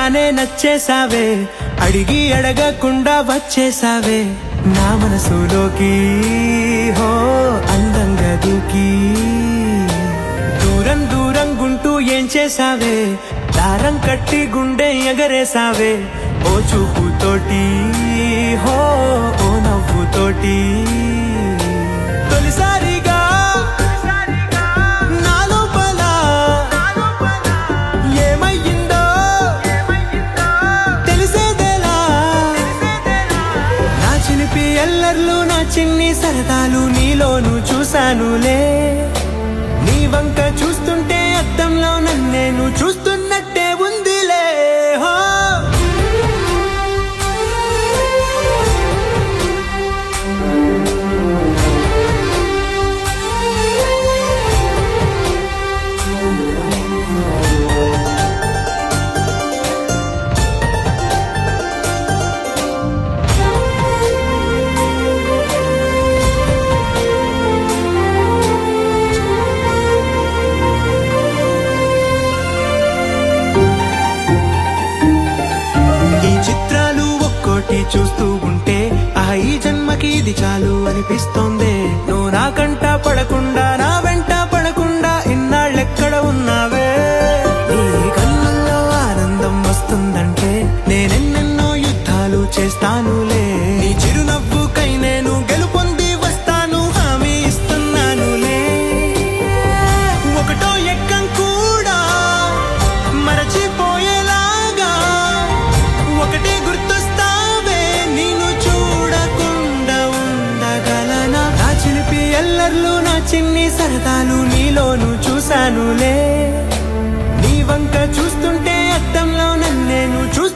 చూడగానే నచ్చేసావే, అడిగి అడగకుండా వచ్చేసావే నా మనసులోకి. హో అందంగా దూకి దూరం దూరం గుంటూ ఏం చేసావే, దారం కట్టి గుండె ఎగరేసావే ఓ చూపుతోటి. హో ఓ నవ్వుతోటి తొలిసారిగా నా లోపల ఏమయ్యిందో తెలిసేదేలా. నా చిలిపి ఎల్లర్లు నా చిన్ని సరదాలు నీలోను చూశానులే. నీ వంక చూస్తుంటే అద్దంలో నన్నేను చూస్తున్నట్టే ఉందిలే. హో చూస్తూ ఉంటే ఈ జన్మకి ఇది చాలు అనిపిస్తోంది. నువ్వు నా కంట పడకుండా నా వెంట పడకుండా ఇన్నాళ్ళెక్కడ ఉన్నావే. నీ కళ్ళల్లో ఆనందం వస్తుందంటే నేనెన్నెన్నో యుద్ధాలు చేస్తానులే. నీ చిరునవ్వుకై నేను గెలుపొంది వస్తాను హామీ ఇస్తున్నానులే. ఒకటో ఎక్కం కూడా మరచిపోయేలాగా ఒకటే గుర్తు ఎల్లర్లు నా చిన్ని సరదాలు నీలోను చూశానులే. నీ వంక చూస్తుంటే అద్దంలో నన్నేను చూస్తాను.